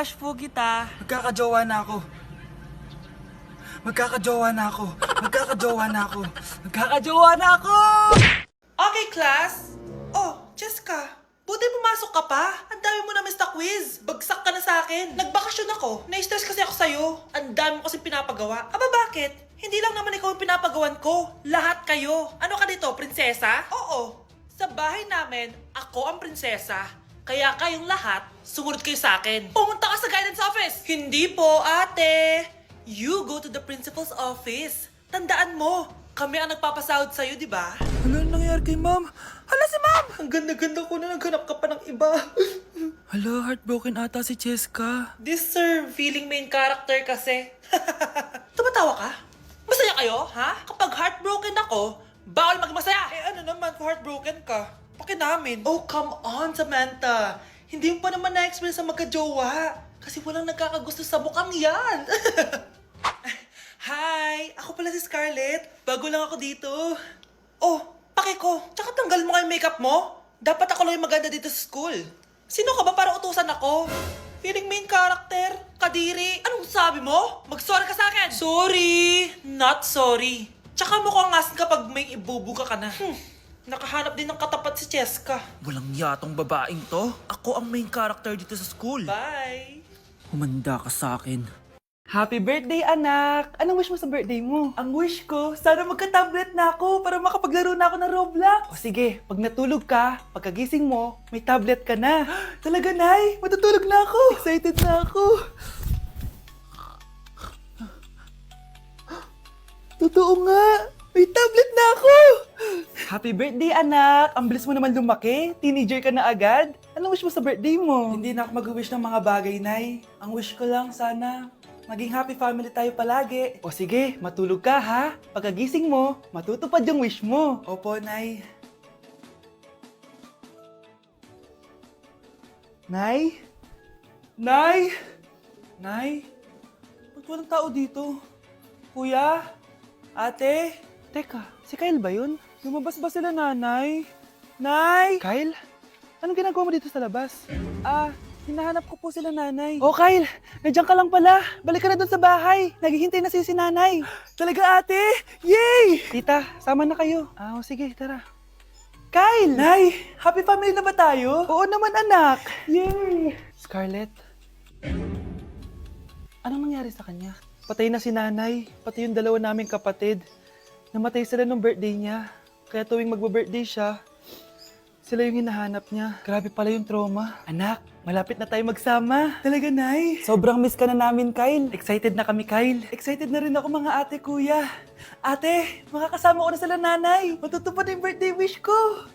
Crush po kita. Magkakajowa na ako. Magkakajowa na ako. Magkakajowa na ako. Magkakajowa na ako! Okay, class. Oh, Jessica. Buti pumasok ka pa. Ang dami mo na miss na quiz. Bagsak ka na sa akin. Nagbakasyon ako. Na-stress kasi ako sa'yo. Ang dami mo kasi pinapagawa. Aba, bakit? Hindi lang naman ikaw ang pinapagawan ko. Lahat kayo. Ano ka dito, prinsesa? Oo. Sa bahay namin, ako ang prinsesa. Kaya kayong lahat, sumunod kayo sa akin. Pumunta ka sa guidance office. Hindi po, ate. You go to the principal's office. Tandaan mo, kami ang nagpapasahod sa'yo, di ba? Ano nangyayari kay ma'am? Hala si ma'am! Ang ganda-ganda ko na naghanap ka pa ng iba. Hala, heartbroken ata si Cheska. This sir, feeling main character kasi. Tumatawa ka? Masaya kayo, ha? Kapag heartbroken ako, bawal maging masaya. Eh ano naman kung heartbroken ka? Pakinamin. Oh, come on, Samantha. Hindi mo pa naman na-experience sa magka-jowa. Kasi walang nagkakagusto sa mukhang yan. Hi! Ako pala si Scarlett. Bago lang ako dito. Oh, pake ko. Tsaka tanggal mo nga yung makeup mo. Dapat ako lang yung maganda dito sa school. Sino ka ba para utusan ako? Feeling main character? Kadiri? Anong sabi mo? Mag-sorry ka sa akin! Sorry! Not sorry. Tsaka mukhang asin kapag may ibubuga ka na. Nakahanap din ng katapat si Cheska. Walang yatong babaeng to. Ako ang main character dito sa school. Bye! Humanda ka sa akin. Happy birthday, anak! Anong wish mo sa birthday mo? Ang wish ko, sana magka-tablet na ako para makapaglaro na ako ng Roblox. O sige, pag natulog ka, pagkagising mo, may tablet ka na. Talaga, Nay? Matutulog na ako! Excited na ako! Totoo nga! May tablet na ako! Happy birthday, anak! Ang bilis mo naman lumaki. Teenager ka na agad. Anong wish mo sa birthday mo? Hindi na ako mag-wish ng mga bagay, Nay. Ang wish ko lang, sana maging happy family tayo palagi. O sige, matulog ka ha. Pagkagising mo, matutupad yung wish mo. Opo, Nay. Nay? Nay? Nay? Ba't walang tao dito? Kuya? Ate? Teka, si Kyle ba yun? Lumabas ba sila, nanay? Nay? Kyle? Anong ginagawa mo dito sa labas? Hinahanap ko po sila, nanay. Oh, Kyle! Nandiyan ka lang pala. Balik ka na doon sa bahay. Naghihintay na si nanay. Talaga, ate? Yay! Tita, sama na kayo. Sige, tara. Kyle! Nay, happy family na ba tayo? Oo naman, anak. Yay! Scarlett? Anong nangyari sa kanya? Patay na si nanay, pati yung dalawa naming kapatid. Namatay sila nung birthday niya. Kaya tuwing magbe-birthday siya, sila yung hinahanap niya. Grabe pala yung trauma. Anak, malapit na tayo magsama. Talaga, Nay. Sobrang miss ka na namin, Kyle. Excited na kami, Kyle. Excited na rin ako, mga ate, kuya. Ate, makakasama ko na sila, nanay. Matutupad yung birthday wish ko.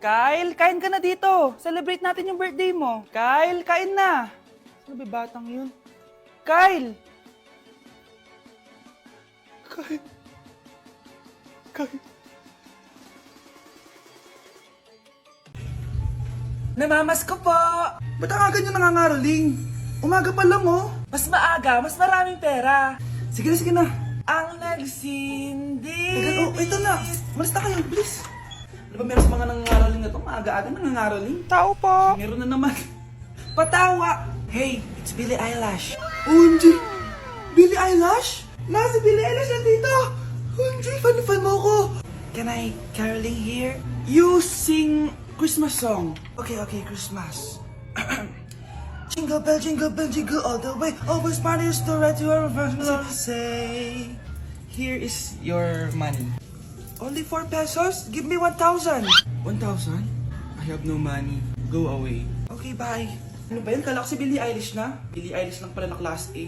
Kyle, kain ka na dito. Celebrate natin yung birthday mo. Kyle, kain na. Sino ba batang yun? Kyle! Kyle. Namamas ko po! Ba't ang aga nyo nangangaroling? Umaga pa lang oh. Mas maaga, mas maraming pera. Sige na, sige na. Ang nagsindi. Teka, ito na. Malis na kayo, please. Ano ba meron sa mga nangangaroling na to? Maaga-aga nangangaroling. Tao po. Meron na naman. Patawa. Hey, it's Billie Eilish. OMG! Billie Eilish? Si Billie Eilish nandito! OMG, fan mo ko! Can I caroling here? You sing Christmas song. Okay, Christmas. Jingle bell, jingle all the way. Always party to right to our first say, here is your money. Only 4 pesos? Give me 1,000. 1,000? I have no money. Go away. Okay, bye. Ano ba yun? Kala ko si Billie Eilish na. Billie Eilish lang pala na class A.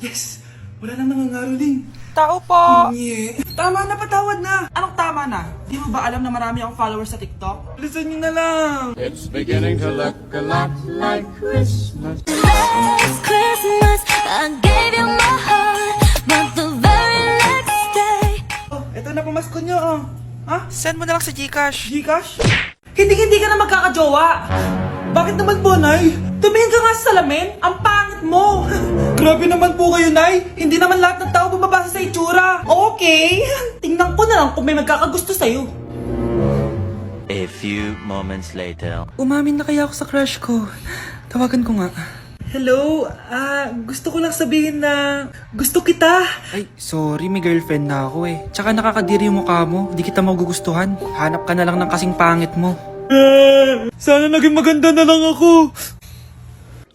Yes! Wala nang nangangaroling. Tao po. Yeah. Tama na, patawad na. Anong tama na? Di mo ba alam na marami akong followers sa TikTok? Listen nyo na lang. It's beginning to look a lot like Christmas. Last Christmas, I gave you my heart, but the very next day. Oh, eto na pamasko nyo, oh. Ha? Send mo na lang sa Gcash. Gcash? Hindi ka na magkakajowa. Bakit naman po, Nay? Tumingin ka nga sa salamin. Ang pangit mo. Grabe naman po kayo, Nay. Hindi naman lahat ng tao bumabasa sa itsura. Okay. Tingnan ko na lang kung may magkakagusto sa'yo. A few moments later. Umamin na kaya ako sa crush ko. Tawagan ko nga. Hello, gusto ko lang sabihin na gusto kita. Ay, sorry, may girlfriend na ako eh. Tsaka nakakadiri yung mukha mo, di kita magugustuhan. Hanap ka na lang ng kasing pangit mo. Sana naging maganda na lang ako.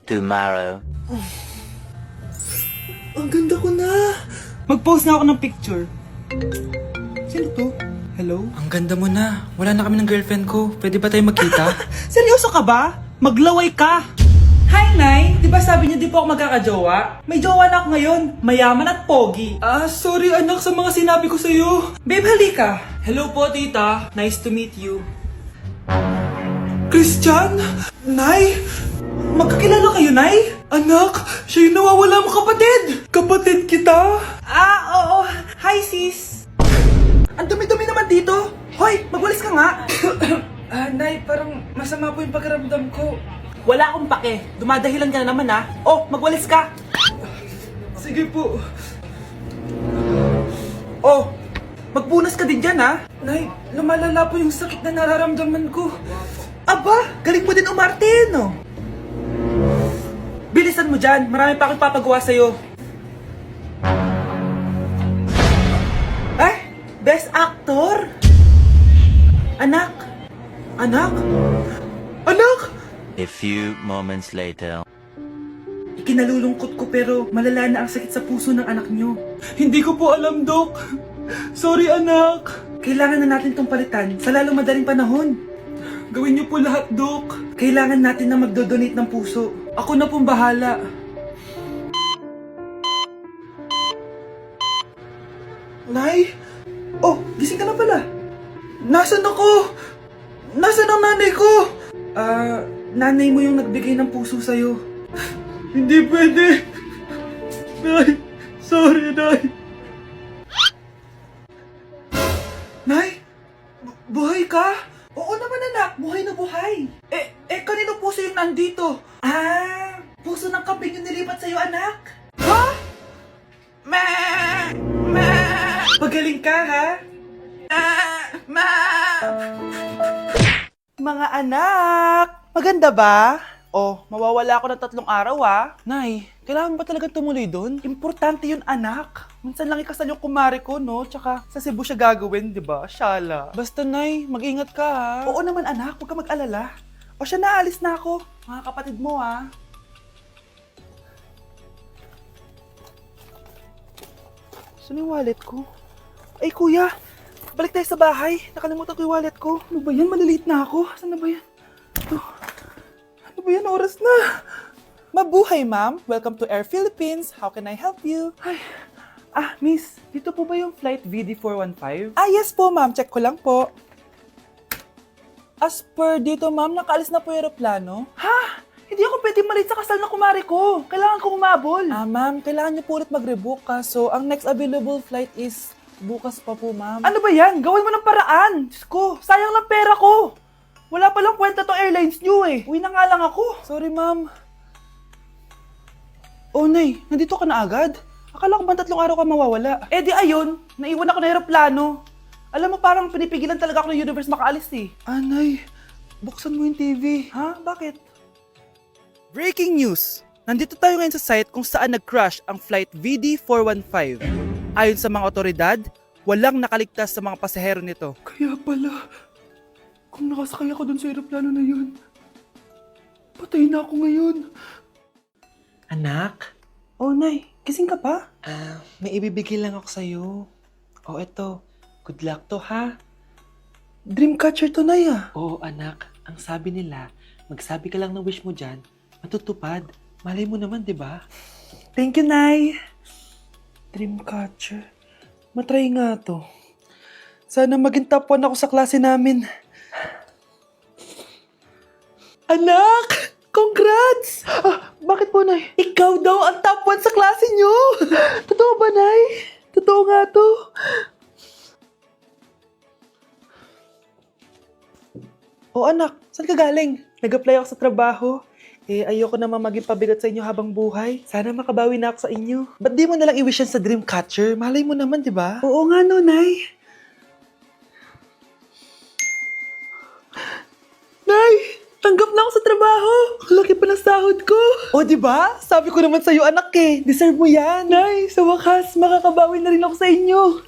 Tomorrow. Ang ganda ko na. Mag-post na ako ng picture. Sino to? Hello? Ang ganda mo na. Wala na kami ng girlfriend ko. Pwede ba tayo magkita? Seryoso ka ba? Maglaway ka. Hi, Nay! Di ba sabi niyo di po ako magkakajowa? May jowa na ako ngayon. Mayaman at pogi. Sorry anak sa mga sinabi ko sa'yo. Babe, halika. Hello po, tita. Nice to meet you. Christian? Nay? Magkakilala kayo, Nay? Anak, siya yung nawawala mo kapatid. Kapatid kita? Oo. Hi, sis. Ang dumi-dumi naman dito. Hoy, magwalis ka nga. Nay, parang masama po yung pakiramdam ko. Wala akong pake. Dumadahilan ka na naman, ha? Oh, magwalis ka. Sige po. Oh, magpunas ka din dyan, ha? Nay, lumalala po yung sakit na nararamdaman ko. Aba, galing mo din umarte, no? Bilisan mo dyan. Marami pa akong papagawa sa'yo. Best actor? Anak? Anak? Anak? A few moments later. Ikinalulungkot ko pero malala na ang sakit sa puso ng anak nyo. Hindi ko po alam, Dok. Sorry, anak. Kailangan na natin tong palitan sa lalong madaling panahon. Gawin niyo po lahat, Dok. Kailangan natin na magdodonate ng puso. Ako na pong bahala. Nay? Oh, gising ka na pala. Nasaan ako? Nasaan ang nanay ko? Nanay mo yung nagbigay ng puso sa'yo. Hindi pwede. Nay, sorry, Nay. Nay? Buhay ka? Oo naman, anak. Buhay na buhay. Kanino puso yung nandito? Puso ng kambing yung nilipat sa'yo, anak. Ha? Pagaling ka, ha? Mga anak! Maganda ba? Oh, mawawala ako ng 3 araw, ha? Nay, kailangan ba talaga tumuloy doon? Importante yun, anak. Minsan lang ikasal yung kumare ko, no? Tsaka sa Cebu siya gagawin, di ba? Shala. Basta, Nay, mag-ingat ka, ha? Oo naman, anak. Huwag ka mag-alala. O siya, naalis na ako. Mga kapatid mo, ha? Saan yung wallet ko? Ay, kuya! Balik tayo sa bahay. Nakalimutan ko yung wallet ko. Ano ba yan? Maliliit na ako. Saan na ba yan? Ito. Ano ba yan? Oras na. Mabuhay, ma'am. Welcome to Air Philippines. How can I help you? Ay. Miss. Dito po ba yung flight VD415? Yes po, ma'am. Check ko lang po. As per dito, ma'am, nakaalis na po yung aeroplano. Ha? Hindi ako pwede malit sa kasal na kumari ko. Kailangan ko umabol. Ma'am, kailangan niyo po ulit mag-rebook ka. So, ang next available flight is bukas pa po, ma'am. Ano ba yan? Gawin mo ng paraan. Diyos ko, sayang lang pera ko. Wala palang kwenta tong airlines niyo eh. Uwi na nga lang ako. Sorry, ma'am. Oh, Nay, nandito ka na agad? Akala ko ba 3 araw ka mawawala? Di ayun, naiwan ako ng aeroplano. Alam mo, parang pinipigilan talaga ako ng universe makaalis eh. Nay, buksan mo yung TV. Ha? Bakit? Breaking news! Nandito tayo ngayon sa site kung saan nag-crash ang flight VD415. Ayon sa mga otoridad, walang nakaligtas sa mga pasahero nito. Kaya pala, kung nakasakay ako dun sa aeroplano na yun, patay na ako ngayon. Anak? Oh, Nay, gising ka pa? May ibibigay lang ako sa'yo. Oh, eto. Good luck to, ha? Dreamcatcher to, Nay, ah. Oo, anak. Ang sabi nila, magsabi ka lang ng wish mo dyan, matutupad. Malay mo naman, di ba? Thank you, Nay. Dreamcatcher. Matry nga to. Sana maging top 1 ako sa klase namin. Anak! Congrats! Bakit po, Nay? Ikaw daw ang top 1 sa klase nyo! Totoo ba, Nay? Totoo nga to. Anak, saan ka galing? Nag-apply ako sa trabaho. Ayoko naman maging pabigat sa inyo habang buhay. Sana makabawi na ako sa inyo. Ba't di mo nalang i-wish yan sa Dreamcatcher? Malay mo naman, di ba? Oo nga, no, Nay. Nay! Tanggap na ako sa trabaho. Ang laki pa ng sahod ko. O, di ba? Sabi ko naman sa'yo, anak eh. Deserve mo yan. Nay, sa wakas, makakabawi na rin ako sa inyo.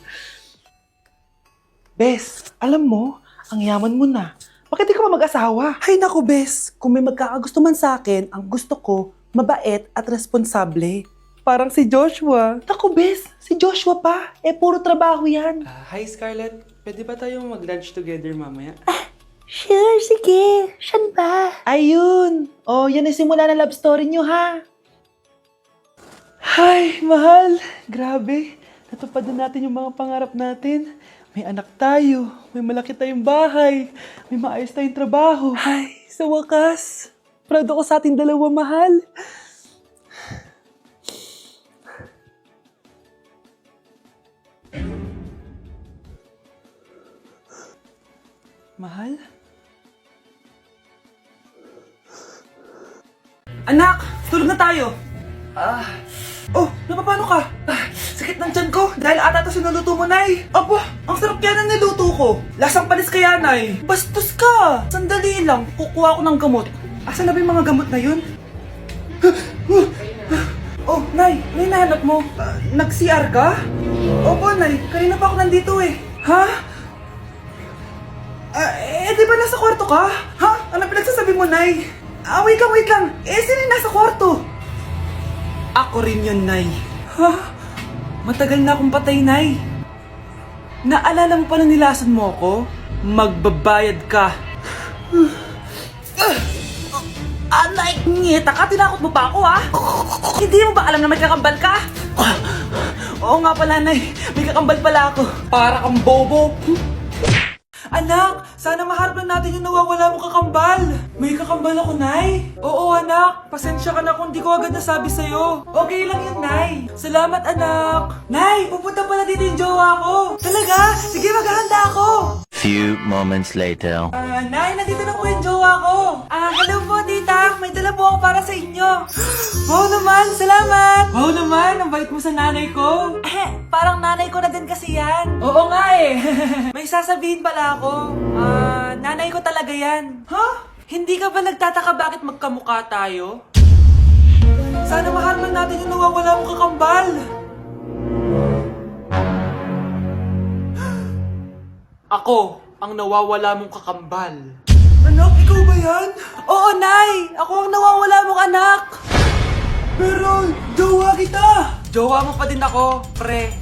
Bes, alam mo, ang yaman mo na. Bakit di ka pa mag-asawa? Ay naku, Bes. Kung may magkakagusto man sa akin, ang gusto ko, mabait at responsable. Parang si Joshua. Naku, Bes, si Joshua pa. Puro trabaho yan. Hi, Scarlett. Pwede ba tayong mag-lunch together mamaya? Sure, sige. Saan ba? Ayun. Oh, yan ang simula ng love story nyo, ha? Ay, mahal. Grabe. Natupad na natin yung mga pangarap natin. May anak tayo. May malaki tayong bahay. May maayos tayong trabaho. Ay, sa wakas. Proud ako sa ating dalawa, mahal. Mahal? Anak! Tulog na tayo! Oh, napapano ka? Sakit ng tiyan ko dahil ata ito sinuluto mo, Nay. Aba, ang sarap kaya na niluto ko. Lasang panis kaya, Nay. Bastos ka! Sandali lang, kukuha ko ng gamot. Asan na ba yung mga gamot na yun? Oh, Nay, ano yung nahanap mo? Nag-CR ka? Opo, Nay, kanina pa ako nandito eh. Ha? Di ba nasa kwarto ka? Ha? Ano pinagsasabi mo, Nay? Wait lang. Sino yung nasa kwarto? Ako rin yun, Nay. Ha? Matagal na akong patay, Nay. Naalala mo pa na nilason mo ako? Magbabayad ka. Nay, ngita ka, tinakot mo pa ako, ha? Hindi mo ba alam na may kakambal ka? Oo nga pala, Nay. May kakambal pala ako. Para kang bobo. Anak, sana maharap lang natin yung nawawala mong kakambal. May kakambal ako, Nay. Oo, anak. Pasensya ka na kung di ko agad nasabi sa'yo. Okay lang yun, Nay. Salamat, anak. Nay, pupunta pala dito yung jowa ko. Talaga? Sige, maghahanda ako. Few moments later. Nay, nandito na po yung jowa ko. Hello po, tita. May dala po ako para sa inyo. Wow naman, salamat. Wow naman, ang bait mo sa nanay ko. Parang nanay ko na din kasi yan. Oo nga eh. May sasabihin pala ako. Nanay ko talaga yan. Ha? Hindi ka ba nagtataka bakit magkamukha tayo? Sana maharman natin yung nawawala mong kakambal. Ako, ang nawawala mong kakambal. Anak, ikaw ba yan? Oo, Nay! Ako ang nawawala mong anak! Pero, jowa kita! Jowa mo pa din ako, pre.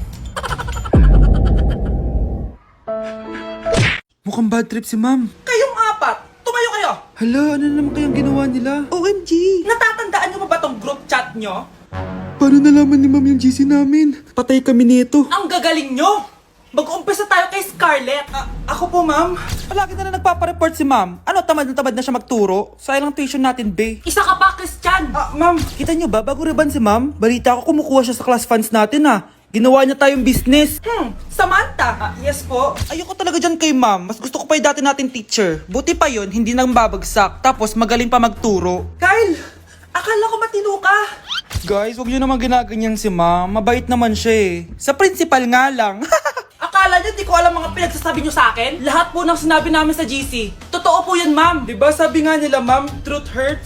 Mukhang bad trip si Ma'am. Kayong apat! Tumayo kayo! Hala, ano naman kayang ginawa nila? OMG! Natatandaan niyo pa ba tong group chat nyo? Paano nalaman ni Ma'am yung GC namin? Patay kami nito. Ang gagaling nyo! Mag-umpisa tayo kay Scarlett. Ako po, Ma'am. Palagi na nagpapareport si Ma'am. Ano, tamad na siya magturo? Sayang tuition natin, be. Isa ka pa, Christian! Ma'am, kita niyo ba, bago riban si Ma'am, balita ko kumukuha siya sa class funds natin, Ginawa niya tayong business. Samantha! Yes po. Ayoko talaga dyan kay Ma'am. Mas gusto ko pa yung dati natin teacher. Buti pa yun, hindi nang babagsak. Tapos magaling pa magturo. Kyle! Akala ko matino ka. Guys, huwag niyo naman ginaganyan si Ma'am. Mabait naman siya eh. Sa principal nga lang. Akala niyo di ko alam mga pinagsasabi niyo sa akin? Lahat po ng sinabi namin sa GC. Totoo po yan, Ma'am. Diba sabi nga nila, Ma'am, truth hurts?